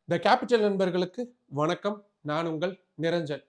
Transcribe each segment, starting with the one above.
The capital நண்பர்களுக்கு வணக்கம். நான் உங்கள் நிரஞ்சன்.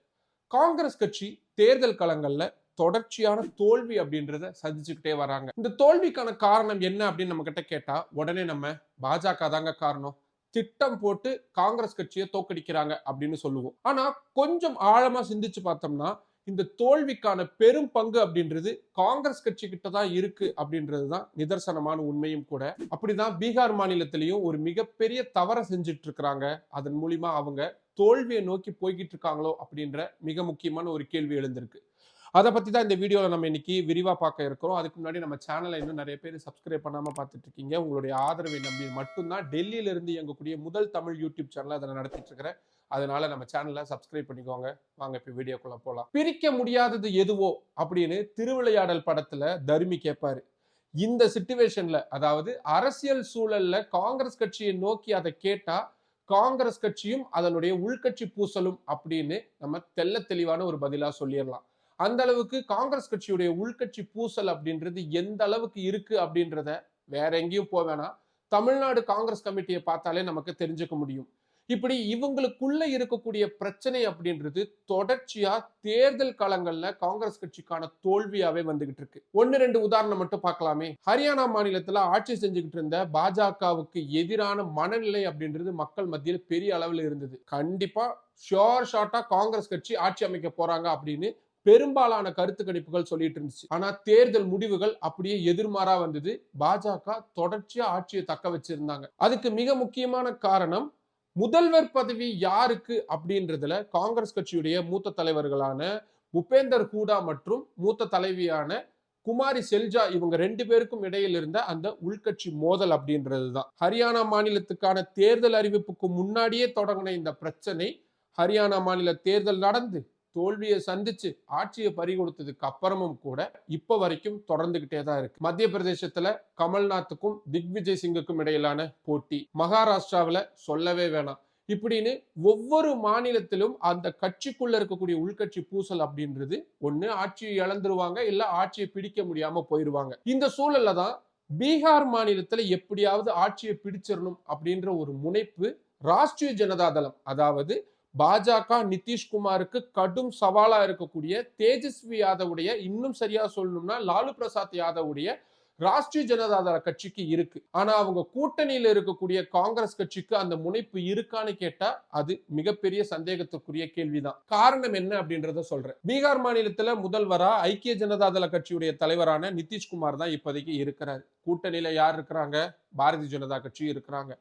காங்கிரஸ் கட்சி தேர்தல் களங்கள்ல தொடர்ச்சியான தோல்வி அப்படின்றத சந்திச்சுக்கிட்டே வராங்க. இந்த தோல்விக்கான காரணம் என்ன அப்படின்னு நம்ம கிட்ட கேட்டா உடனே நம்ம பாஜக தாங்க காரணம், திட்டம் போட்டு காங்கிரஸ் கட்சியை தோக்கடிக்கிறாங்க அப்படின்னு சொல்லுவோம். ஆனா கொஞ்சம் ஆழமா சிந்திச்சு பார்த்தோம்னா இந்த தோல்விக்கான பெரும் பங்கு அப்படின்றது காங்கிரஸ் கட்சி கிட்ட தான் இருக்கு அப்படின்றது தான் நிதர்சனமான உண்மையும் கூட. அப்படிதான் பீகார் மாநிலத்திலையும் ஒரு மிகப்பெரிய தவறை செஞ்சுட்டு இருக்கிறாங்க. அதன் மூலியமா அவங்க தோல்வியை நோக்கி போய்கிட்டு இருக்காங்களோ அப்படின்ற மிக முக்கியமான ஒரு கேள்வி எழுந்திருக்கு. அதை பத்தி தான் இந்த வீடியோவில் நம்ம இன்னைக்கு விரிவா பார்க்க இருக்கிறோம். அதுக்கு முன்னாடி நம்ம சேனலை இன்னும் நிறைய பேர் சப்ஸ்கிரைப் பண்ணாம பார்த்துட்டு இருக்கீங்க. உங்களுடைய ஆதரவை நம்பி மட்டும்தான் டெல்லியில இருந்து இயங்கக்கூடிய முதல் தமிழ் யூடியூப் சேனலை அதை நடத்திட்டு இருக்கிறேன். அதனால நம்ம சேனலை சப்ஸ்கிரைப் பண்ணிக்கோங்க. வாங்க இப்ப வீடியோக்குள்ள போலாம். பிரிக்க முடியாதது எதுவோ அப்படின்னு திருவிளையாடல் படத்துல தர்மி கேட்பாரு. இந்த சிச்சுவேஷன்ல, அதாவது அரசியல் சூழல்ல காங்கிரஸ் கட்சியை நோக்கி அதை கேட்டா காங்கிரஸ் கட்சியும் அதனுடைய உள்கட்சி பூசலும் அப்படின்னு நம்ம தெள்ள தெளிவான ஒரு பதிலா சொல்லிடலாம். அந்த அளவுக்கு காங்கிரஸ் கட்சியுடைய உள்கட்சி பூசல் அப்படின்றது எந்த அளவுக்கு இருக்கு அப்படின்றத வேற எங்கேயும் போவேனா தமிழ்நாடு காங்கிரஸ் கமிட்டியை பார்த்தாலே நமக்கு தெரிஞ்சுக்க முடியும். இப்படி இவங்களுக்குள்ள இருக்கக்கூடிய பிரச்சனை அப்படின்றது தொடர்ச்சியா தேர்தல் காலங்கள்ல காங்கிரஸ் கட்சிக்கான தோல்வியாவே வந்துகிட்டு இருக்கு. ஒன்னு ரெண்டு உதாரணம் மட்டும் பார்க்கலாமே. ஹரியானா மாநிலத்துல ஆட்சி செஞ்சுக்கிட்டு இருந்த பாஜகவுக்கு எதிரான மனநிலை அப்படின்றது மக்கள் மத்தியில் பெரிய அளவில் இருந்தது. கண்டிப்பா ஷோர் ஷார்ட்டா காங்கிரஸ் கட்சி ஆட்சி அமைக்க போறாங்க அப்படின்னு பெரும்பாலான கருத்து கணிப்புகள் சொல்லிட்டு இருந்துச்சு. ஆனா தேர்தல் முடிவுகள் அப்படியே எதிர்மாறா வந்தது. பாஜக தொடர்ச்சியா ஆட்சியை தக்க வச்சிருந்தாங்க. அதுக்கு மிக முக்கியமான காரணம் முதல்வர் பதவி யாருக்கு அப்படின்றதுல காங்கிரஸ் கட்சியுடைய மூத்த தலைவர்களான பூபேந்தர் ஹூடா மற்றும் மூத்த தலைவியான குமாரி செல்ஜா இவங்க ரெண்டு பேருக்கும் இடையில் இருந்த அந்த உள்கட்சி மோதல் அப்படின்றதுதான். ஹரியானா மாநிலத்துக்கான தேர்தல் அறிவிப்புக்கு முன்னாடியே தொடங்கின இந்த பிரச்சனை ஹரியானா மாநில தேர்தல் நடந்து தோல்வியை சந்திச்சு ஆட்சியை பறிகொடுத்ததுக்கு அப்புறமும் கூட இப்ப வரைக்கும் தொடர்ந்துகிட்டே தான் இருக்கு. மத்திய பிரதேசத்துல கமல்நாத்துக்கும் திக்விஜய் சிங்குக்கும் இடையிலான போட்டி, மகாராஷ்டிராவில சொல்லவே வேணாம். இப்படின்னு ஒவ்வொரு மாநிலத்திலும் அந்த கட்சிக்குள்ள இருக்கக்கூடிய உள்கட்சி பூசல் அப்படின்றது ஒண்ணு ஆட்சியை இழந்துருவாங்க, இல்ல ஆட்சியை பிடிக்க முடியாம போயிருவாங்க. இந்த சூழல்ல தான் பீகார் மாநிலத்துல எப்படியாவது ஆட்சியை பிடிச்சிடணும் அப்படின்ற ஒரு முனைப்பு ராஷ்டிரிய ஜனதா தளம், அதாவது பாஜக நிதிஷ்குமாருக்கு கடும் சவாலா இருக்கக்கூடிய தேஜஸ்வி யாதவுடைய, இன்னும் சரியா சொல்லணும்னா லாலு பிரசாத் யாதவுடைய ராஷ்டிரிய ஜனதா தள கட்சிக்கு இருக்கு. ஆனா அவங்க கூட்டணியில இருக்கக்கூடிய காங்கிரஸ் கட்சிக்கு அந்த முனைப்பு இருக்கான்னு கேட்டா அது மிகப்பெரிய சந்தேகத்துக்குரிய கேள்விதான். காரணம் என்ன அப்படின்றத சொல்றேன். பீகார் மாநிலத்துல முதல்வரா ஐக்கிய ஜனதா தள கட்சியுடைய தலைவரான நிதிஷ்குமார் தான் இப்போதைக்கு இருக்கிறார். கூட்டணியில யார் இருக்கிறாங்க? பாரதிய ஜனதா கட்சி இருக்கிறாங்க.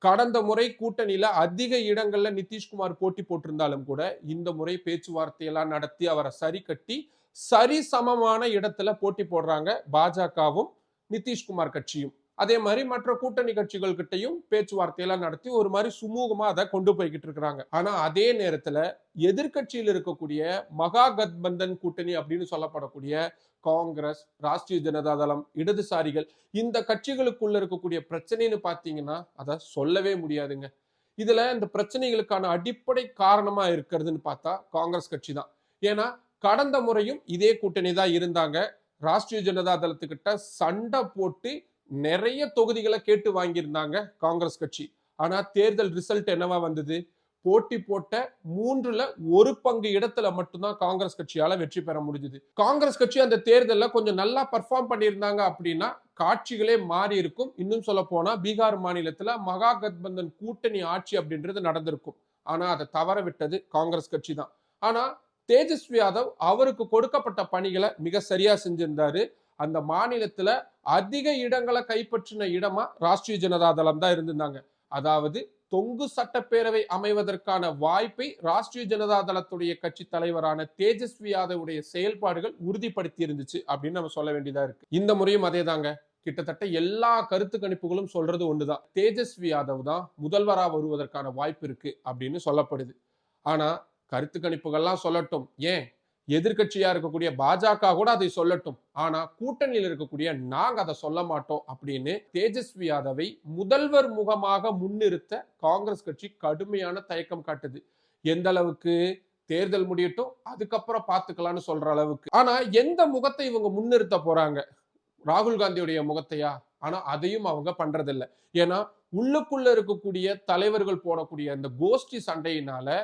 கடந்த முறை கூட்டணியில அதிக இடங்கள்ல நிதிஷ்குமார் போட்டி போட்டிருந்தாலும் கூட இந்த முறை பேச்சுவார்த்தையெல்லாம் நடத்தி அவரை சரி கட்டி சரி சமமான இடத்துல போட்டி போடுறாங்க பாஜகவும் நிதிஷ்குமார் கட்சியும். அதே மாதிரி மற்ற கூட்டணி கட்சிகள் கிட்டையும் பேச்சுவார்த்தையெல்லாம் நடத்தி ஒரு மாதிரி சுமூகமா அதை கொண்டு போய்கிட்டு இருக்கிறாங்க. ஆனா அதே நேரத்துல எதிர்கட்சியில் இருக்கக்கூடிய மகா கத்பந்தன் கூட்டணி அப்படின்னு சொல்லப்படக்கூடிய காங்கிரஸ், ராஷ்டிரிய ஜனதா தளம், இடதுசாரிகள், இந்த கட்சிகளுக்குள்ள இருக்கக்கூடிய பிரச்சனைன்னு பாத்தீங்கன்னா அதை சொல்லவே முடியாதுங்க. இதுல இந்த பிரச்சனைகளுக்கான அடிப்படை காரணமா இருக்கிறதுன்னு பார்த்தா காங்கிரஸ் கட்சி தான். ஏன்னா கடந்த முறையும் இதே கூட்டணி தான் இருந்தாங்க. ராஷ்டிரிய ஜனதா தளத்துக்கிட்ட சண்டை போட்டு நிறைய தொகுதிகளை கேட்டு வாங்கியிருந்தாங்க காங்கிரஸ் கட்சி. ஆனா தேர்தல் ரிசல்ட் என்னவா வந்தது? போட்டி போட்ட 1/3 பங்கு இடத்துல மட்டும்தான் காங்கிரஸ் கட்சியால வெற்றி பெற முடிஞ்சது. காங்கிரஸ் கட்சி அந்த தேர்தல்ல கொஞ்சம் நல்லா பர்ஃபார்ம் பண்ணியிருந்தாங்க அப்படின்னா காட்சிகளே மாறி இருக்கும். இன்னும் சொல்ல போனா பீகார் மாநிலத்துல மகா கத்பந்தன் கூட்டணி ஆட்சி அப்படின்றது நடந்திருக்கும். ஆனா அதை தவற விட்டது காங்கிரஸ் கட்சி தான். ஆனா தேஜஸ்வி யாதவ் அவருக்கு கொடுக்கப்பட்ட பணிகளை மிக சரியா செஞ்சிருந்தாரு. அந்த மாநிலத்துல அதிக இடங்களை கைப்பற்றின இடமா ராஷ்டிரிய ஜனதா தளம் தான் இருந்திருந்தாங்க. அதாவது தொங்கு சட்டப்பேரவை அமைவதற்கான வாய்ப்பை ராஷ்டிரிய ஜனதா தளத்துடைய கட்சி தலைவரான தேஜஸ்வி யாதவுடைய செயல்பாடுகள் உறுதிப்படுத்தி இருந்துச்சு அப்படின்னு நம்ம சொல்ல வேண்டியதா இருக்கு. இந்த முறையும் அதே தாங்க. கிட்டத்தட்ட எல்லா கருத்து கணிப்புகளும் சொல்றது ஒண்ணுதான். தேஜஸ்வி யாதவ் தான் முதல்வரா வருவதற்கான வாய்ப்பு இருக்கு அப்படின்னு சொல்லப்படுது. ஆனா கருத்து கணிப்புகள்லாம் சொல்லட்டும், ஏன் எதிர்கட்சியா இருக்கக்கூடிய பாஜக கூட அதை சொல்லட்டும், ஆனா கூட்டணியில் இருக்கக்கூடிய நாங்க அதை சொல்ல மாட்டோம் அப்படின்னு தேஜஸ்வி யாதவை முதல்வர் முகமாக முன்னிறுத்த காங்கிரஸ் கட்சி கடுமையான தயக்கம் காட்டுது. எந்த அளவுக்கு? தேர்தல் முடியட்டும் அதுக்கப்புறம் பார்த்துக்கலாம்னு சொல்ற அளவுக்கு. ஆனா எந்த முகத்தை இவங்க முன்னிறுத்த போறாங்க? ராகுல் காந்தியுடைய முகத்தையா? ஆனா அதையும் அவங்க பண்றதில்லை. ஏன்னா உள்ளுக்குள்ள இருக்கக்கூடிய தலைவர்கள் போடக்கூடிய அந்த கோஷ்டி சண்டையினால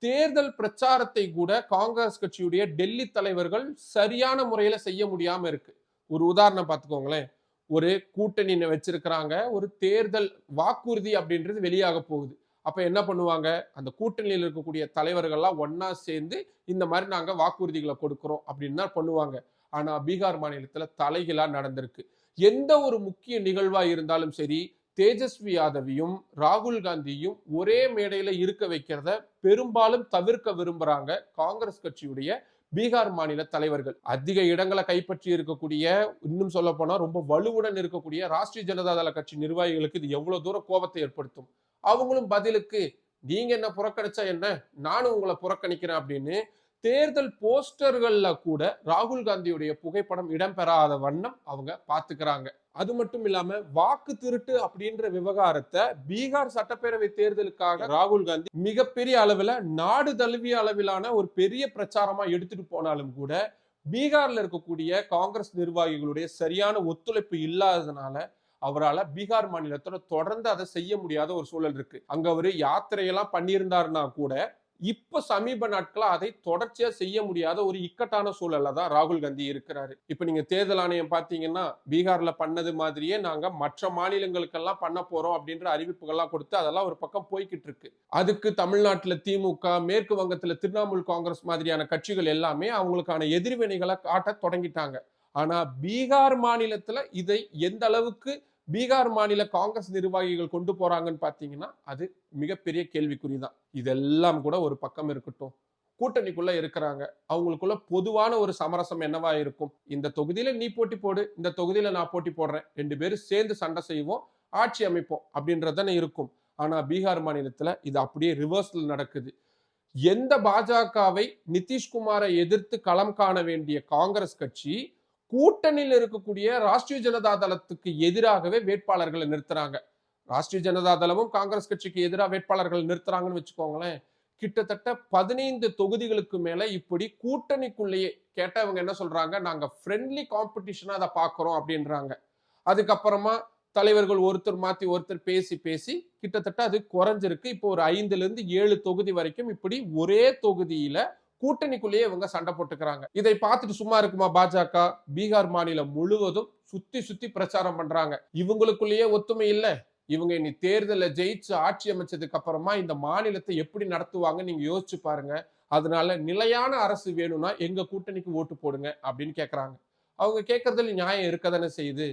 தேர்தல் பிரச்சாரத்தை கூட காங்கிரஸ் கட்சியுடைய டெல்லி தலைவர்கள் சரியான முறையில செய்ய முடியாம இருக்கு. ஒரு உதாரணம் பார்த்துக்கோங்களேன். ஒரு கூட்டணி வச்சிருக்கிறாங்க, ஒரு தேர்தல் வாக்குறுதி அப்படின்றது வெளியாக போகுது. அப்ப என்ன பண்ணுவாங்க, அந்த கூட்டணியில் இருக்கக்கூடிய தலைவர்கள்லாம் ஒன்னா சேர்ந்து இந்த மாதிரி நாங்க வாக்குறுதிகளை கொடுக்கிறோம் அப்படின்னு தான் பண்ணுவாங்க. ஆனா பீகார் மாநிலத்துல தலைகீழா நடந்திருக்கு. எந்த ஒரு முக்கிய நிகழ்வா இருந்தாலும் சரி, தேஜஸ்வி யாதவையும் ராகுல் காந்தியும் ஒரே மேடையில இருக்க வைக்கிறத பெரும்பாலும் தவிர்க்க விரும்புறாங்க காங்கிரஸ் கட்சியுடைய பீகார் மாநில தலைவர்கள். அதிக இடங்களை கைப்பற்றி இருக்கக்கூடிய, இன்னும் சொல்ல போனா ரொம்ப வலுவுடன் இருக்கக்கூடிய ராஷ்டிரிய ஜனதா தள கட்சி நிர்வாகிகளுக்கு இது எவ்வளவு தூரம் கோபத்தை ஏற்படுத்தும். அவங்களும் பதிலுக்கு நீங்க என்ன புறக்கணிச்சா என்ன, நானும் உங்களை புறக்கணிக்கிறேன் அப்படின்னு தேர்தல் போஸ்டர்கள்ல கூட ராகுல் காந்தியுடைய புகைப்படம் இடம்பெறாத வண்ணம் அவங்க பாத்துக்கிறாங்க. அது மட்டும் இல்லாம வாக்கு திருட்டு அப்படின்ற விவகாரத்தை பீகார் சட்டப்பேரவை தேர்தலுக்காக ராகுல் காந்தி மிகப்பெரிய அளவுல நாடு தழுவிய அளவிலான ஒரு பெரிய பிரச்சாரமா எடுத்துட்டு போனாலும் கூட பீகார்ல இருக்கக்கூடிய காங்கிரஸ் நிர்வாகிகளுடைய சரியான ஒத்துழைப்பு இல்லாததுனால அவரால் பீகார் மாநிலத்தோட தொடர்ந்து அதை செய்ய முடியாத ஒரு சூழல் இருக்கு. அங்க அவரு யாத்திரையெல்லாம் பண்ணியிருந்தாருன்னா கூட இப்ப சமீப நாட்களா அதை தொடர்ச்சியா செய்ய முடியாத ஒரு இக்கட்டான சூழல்ல தான் ராகுல் காந்தி இருக்கிறாரு. இப்ப நீங்க தேர்தல் ஆணையம் பாத்தீங்கன்னா பீகார்ல பண்ணது மாதிரியே நாங்க மற்ற மாநிலங்களுக்கெல்லாம் பண்ண போறோம் அப்படின்ற அறிவிப்புகள்லாம் கொடுத்து அதெல்லாம் ஒரு பக்கம் போய்கிட்டு இருக்கு. அதுக்கு தமிழ்நாட்டுல திமுக, மேற்கு வங்கத்துல திரிணாமுல் காங்கிரஸ் மாதிரியான கட்சிகள் எல்லாமே அவங்களுக்கான எதிர்வினைகளை காட்ட தொடங்கிட்டாங்க. ஆனா பீகார் மாநிலத்துல இதை எந்த அளவுக்கு பீகார் மாநில காங்கிரஸ் நிர்வாகிகள் கொண்டு போறாங்கன்னு பாத்தீங்கன்னா அது மிகப்பெரிய கேள்விக்குறிதான். இதெல்லாம் கூட ஒரு பக்கம் இருக்கட்டும், கூட்டணிக்குள்ள இருக்கிறாங்க, அவங்களுக்குள்ள பொதுவான ஒரு சமரசம் என்னவா இருக்கும், இந்த தொகுதியில நீ போட்டி போடு, இந்த தொகுதியில நான் போட்டி போடுறேன், 2 பேரும் சேர்ந்து சண்டை செய்வோம், ஆட்சி அமைப்போம் அப்படின்றதானே இருக்கும். ஆனா பீகார் மாநிலத்துல இது அப்படியே ரிவர்ஸ்ல நடக்குது. எந்த பாஜகவை நிதிஷ்குமாரை எதிர்த்து களம் காண வேண்டிய காங்கிரஸ் கட்சி கூட்டணியில் இருக்கக்கூடிய ராஷ்டிரிய ஜனதா தளத்துக்கு எதிராகவே வேட்பாளர்களை நிறுத்துறாங்க. ராஷ்டிரிய ஜனதா தளமும் காங்கிரஸ் கட்சிக்கு எதிராக வேட்பாளர்கள் நிறுத்துறாங்கன்னு வச்சுக்கோங்களேன். கிட்டத்தட்ட 15 தொகுதிகளுக்கு மேல இப்படி கூட்டணிக்குள்ளேயே கேட்டவங்க என்ன சொல்றாங்க, நாங்க ஃப்ரெண்ட்லி காம்படிஷனா அதை பாக்குறோம் அப்படின்றாங்க. அதுக்கப்புறமா தலைவர்கள் ஒருத்தர் மாத்தி ஒருத்தர் பேசி பேசி கிட்டத்தட்ட அது குறைஞ்சிருக்கு. இப்போ ஒரு 5ல இருந்து 7 தொகுதி வரைக்கும் இப்படி ஒரே தொகுதியில கூட்டணிக்குள்ளேயே இவங்க சண்டை போட்டுக்கிறாங்க. இதை பார்த்துட்டு சும்மா இருக்குமா பாஜக? பீகார் மாநிலம் முழுவதும் சுத்தி சுத்தி பிரச்சாரம் பண்றாங்க. இவங்களுக்குள்ளேயே ஒத்துமை இல்ல, இவங்க இனி தேர்தலில் ஜெயிச்சு ஆட்சி அமைச்சதுக்கு அப்புறமா இந்த மாநிலத்தை எப்படி நடத்துவாங்க நீங்க யோசிச்சு பாருங்க. அதனால நிலையான அரசு வேணும்னா எங்க கூட்டணிக்கு ஓட்டு போடுங்க அப்படின்னு கேட்கறாங்க. அவங்க கேட்கறதுல நியாயம் இருக்கதானே செய்யுது.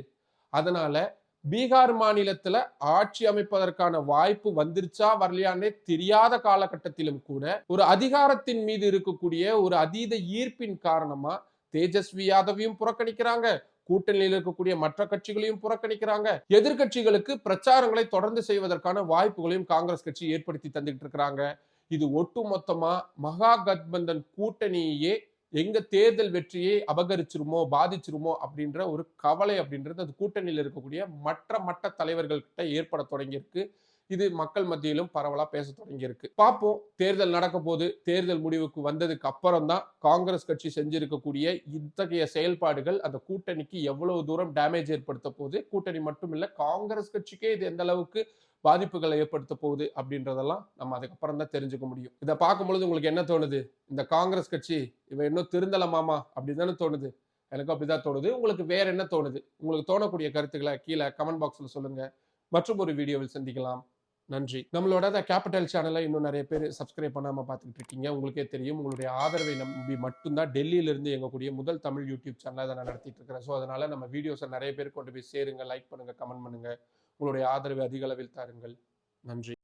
அதனால பீகார் மாநிலத்துல ஆட்சி அமைப்பதற்கான வாய்ப்பு வந்துருச்சா வரலையானே தெரியாத காலகட்டத்திலும் கூட ஒரு அதிகாரத்தின் மீது இருக்கக்கூடிய ஒரு அதீத ஈர்ப்பின் காரணமா தேஜஸ்வி யாதவையும் புறக்கணிக்கிறாங்க, கூட்டணியில் இருக்கக்கூடிய மற்ற கட்சிகளையும் புறக்கணிக்கிறாங்க, எதிர்கட்சிகளுக்கு பிரச்சாரங்களை தொடர்ந்து செய்வதற்கான வாய்ப்புகளையும் காங்கிரஸ் கட்சி ஏற்படுத்தி தந்துட்டு இருக்கிறாங்க. இது ஒட்டுமொத்தமா மகா கத்பந்தன் கூட்டணியே எங்க தேர்தல் வெற்றியை அபகரிச்சிருமோ பாதிச்சிருமோ அப்படின்ற ஒரு கவலை அப்படின்றது அது கூட்டணியில் இருக்கக்கூடிய மற்ற தலைவர்கள் கிட்ட ஏற்பட தொடங்கியிருக்கு. இது மக்கள் மத்தியிலும் பரவலா பேச தொடங்கியிருக்கு. பார்ப்போம், தேர்தல் நடக்க போது தேர்தல் முடிவுக்கு வந்ததுக்கு அப்புறம் தான் காங்கிரஸ் கட்சி செஞ்சிருக்கக்கூடிய இத்தகைய செயல்பாடுகள் அந்த கூட்டணிக்கு எவ்வளவு தூரம் டேமேஜ் ஏற்படுத்த போகுது, கூட்டணி மட்டும் இல்ல காங்கிரஸ் கட்சிக்கே இது எந்த அளவுக்கு பாதிப்புகளை ஏற்படுத்த போகுது அப்படின்றதெல்லாம் நம்ம அதுக்கப்புறம் தான் தெரிஞ்சுக்க முடியும். இதை பார்க்கும்பொழுது உங்களுக்கு என்ன தோணுது? இந்த காங்கிரஸ் கட்சி இவன் இன்னும் திருந்தலமாமா அப்படிதானே தோணுது? எனக்கு அப்படிதான் தோணுது. உங்களுக்கு வேற என்ன தோணுது? உங்களுக்கு தோணக்கூடிய கருத்துக்களை கீழே கமெண்ட் பாக்ஸ்ல சொல்லுங்க. மற்றும் ஒரு வீடியோவில் சந்திக்கலாம். நன்றி. நம்மளோட கேபிட்டல் சேனலை இன்னும் நிறைய பேர் சப்ஸ்கிரைப் பண்ணாம பார்த்துக்கிட்டு இருக்கீங்க. உங்களுக்கே தெரியும், உங்களுடைய ஆதரவை நம்பி மட்டும்தான் டெல்லியில இருந்து இயங்கக்கூடிய முதல் தமிழ் யூடியூப் சேனலை நான் நடத்திட்டு இருக்கிறேன். ஸோ அதனால நம்ம வீடியோஸை நிறைய பேர் கொண்டு போய் சேருங்க, லைக் பண்ணுங்க, கமெண்ட் பண்ணுங்க. உங்களுடைய ஆதரவை அதிக அளவில் தாருங்கள். நன்றி.